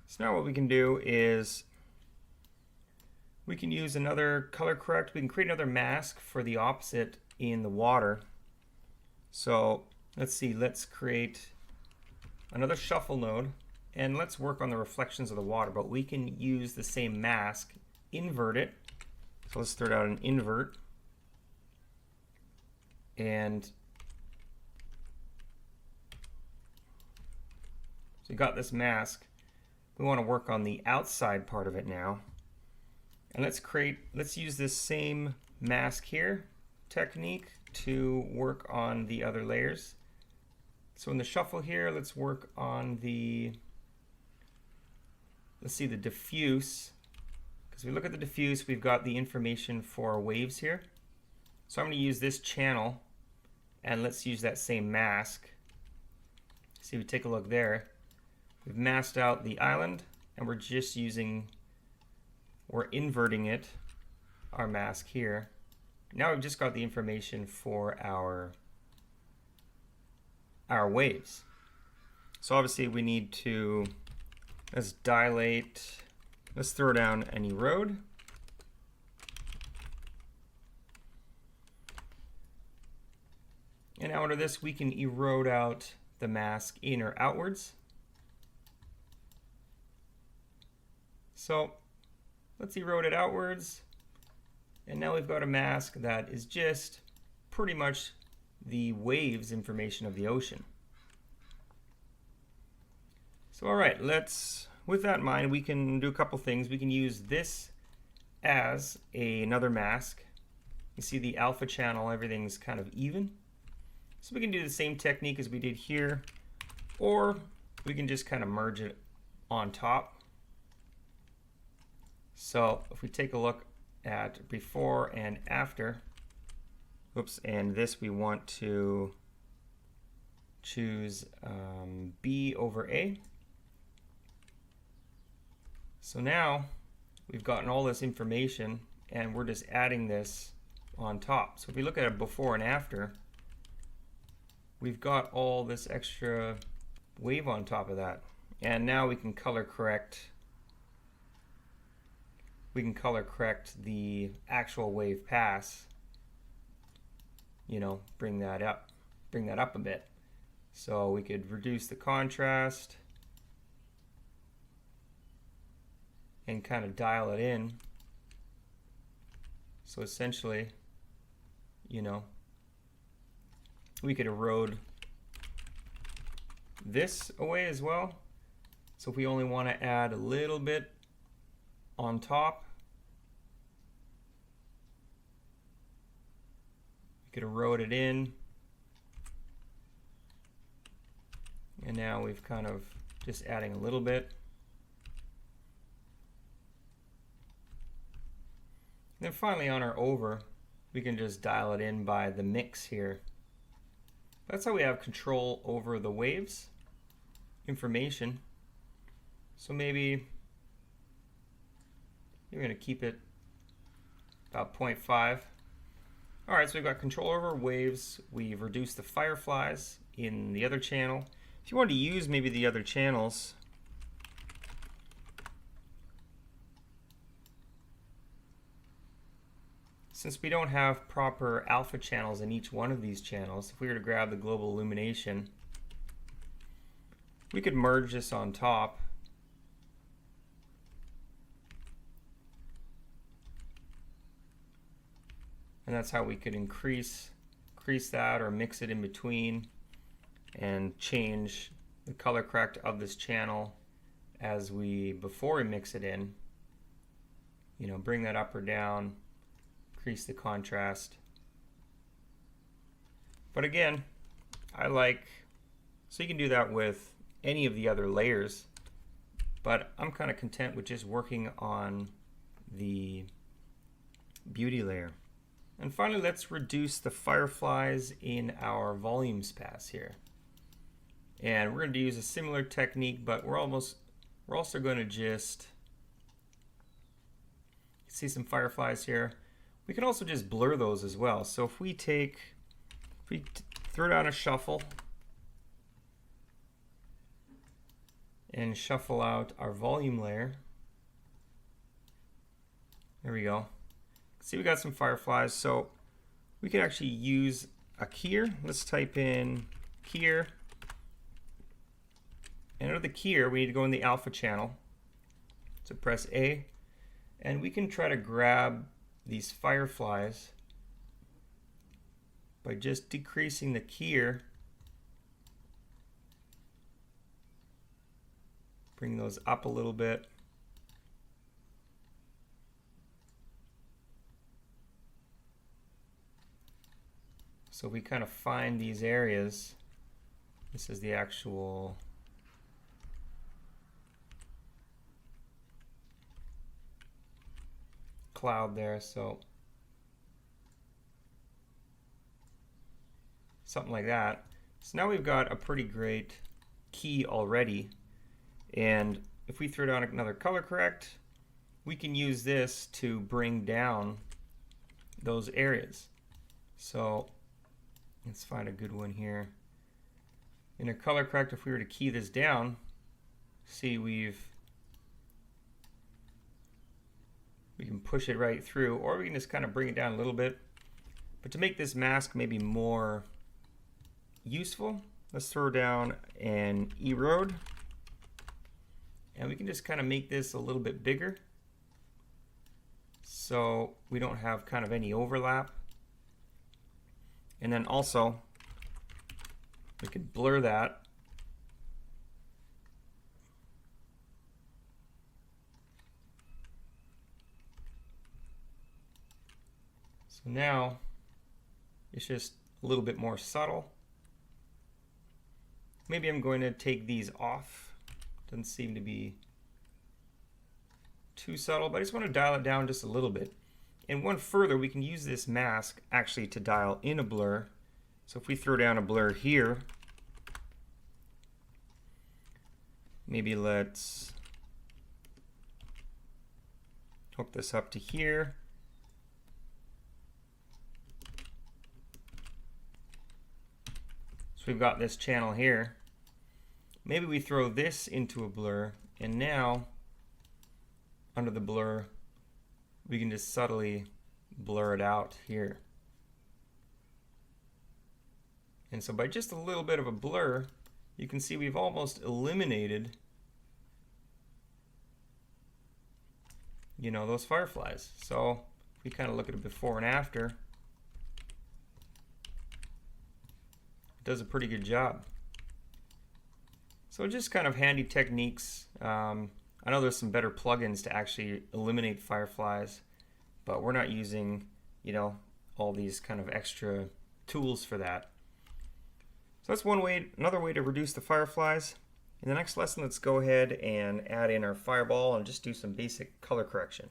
So now what we can do is we can use another color correct. We can create another mask for the opposite in the water. So let's see, let's create another shuffle node and let's work on the reflections of the water, but we can use the same mask, invert it. So let's throw out an invert, and so we got this mask. We want to work on the outside part of it now. And let's use this same mask here technique to work on the other layers. So in the shuffle here, let's work on let's see, the diffuse. Because we look at the diffuse, we've got the information for waves here. So I'm going to use this channel, and let's use that same mask. See, we take a look there. We've masked out the island, and we're inverting it, our mask here. Now we've just got the information for our waves. So obviously we need to, let's dilate, let's throw down an erode. And now under this we can erode out the mask in or outwards. So let's erode it outwards. And now we've got a mask that is just pretty much the waves information of the ocean. So all right, with that in mind, we can do a couple things. We can use this as another mask. You see the alpha channel, everything's kind of even. So we can do the same technique as we did here, or we can just kind of merge it on top. So if we take a look at before and after, oops, and this we want to choose B over A. So now we've gotten all this information and we're just adding this on top. So if we look at it before and after, we've got all this extra wave on top of that. And now we can color correct. We can color correct the actual wave pass. You know, bring that up a bit. So we could reduce the contrast and kind of dial it in. So essentially, you know, we could erode this away as well. So if we only want to add a little bit on top, we could erode it in. And now we've kind of just adding a little bit. And then finally on our over, we can just dial it in by the mix here. That's how we have control over the waves information. So maybe you're going to keep it about 0.5. All right, so we've got control over waves. We've reduced the fireflies in the other channel. If you want to use maybe the other channels, since we don't have proper alpha channels in each one of these channels, if we were to grab the global illumination, we could merge this on top. And that's how we could increase that or mix it in between and change the color correct of this channel before we mix it in. You know, bring that up or down, increase the contrast. But again, so you can do that with any of the other layers, but I'm kind of content with just working on the beauty layer. And finally, let's reduce the fireflies in our volumes pass here. And we're going to use a similar technique, but we're also going to just see some fireflies here. We can also just blur those as well. So if we throw down a shuffle, and shuffle out our volume layer. There we go. See, we got some fireflies, so we can actually use a keyer. Let's type in keyer. And under the keyer, we need to go in the alpha channel. So press A, and we can try to grab these fireflies by just decreasing the keyer. Bring those up a little bit. So we kind of find these areas. This is the actual cloud there, so something like that. So now we've got a pretty great key already, and if we throw down another color correct, we can use this to bring down those areas. So let's find a good one here. In a color correct, if we were to key this down, see we can push it right through, or we can just kind of bring it down a little bit. But to make this mask maybe more useful, let's throw down an erode, and we can just kind of make this a little bit bigger so we don't have kind of any overlap. And then also we could blur that. So now it's just a little bit more subtle. Maybe I'm going to take these off. Doesn't seem to be too subtle, but I just want to dial it down just a little bit. And one further, we can use this mask actually to dial in a blur. So if we throw down a blur here, maybe let's hook this up to here. So we've got this channel here. Maybe we throw this into a blur, and now under the blur we can just subtly blur it out here. And so by just a little bit of a blur, you can see we've almost eliminated, you know, those fireflies. So if we kind of look at it before and after, it does a pretty good job. So just kind of handy techniques. I know there's some better plugins to actually eliminate fireflies, but we're not using, you know, all these kind of extra tools for that. So that's one way. Another way to reduce the fireflies. In the next lesson, let's go ahead and add in our fireball and just do some basic color correction.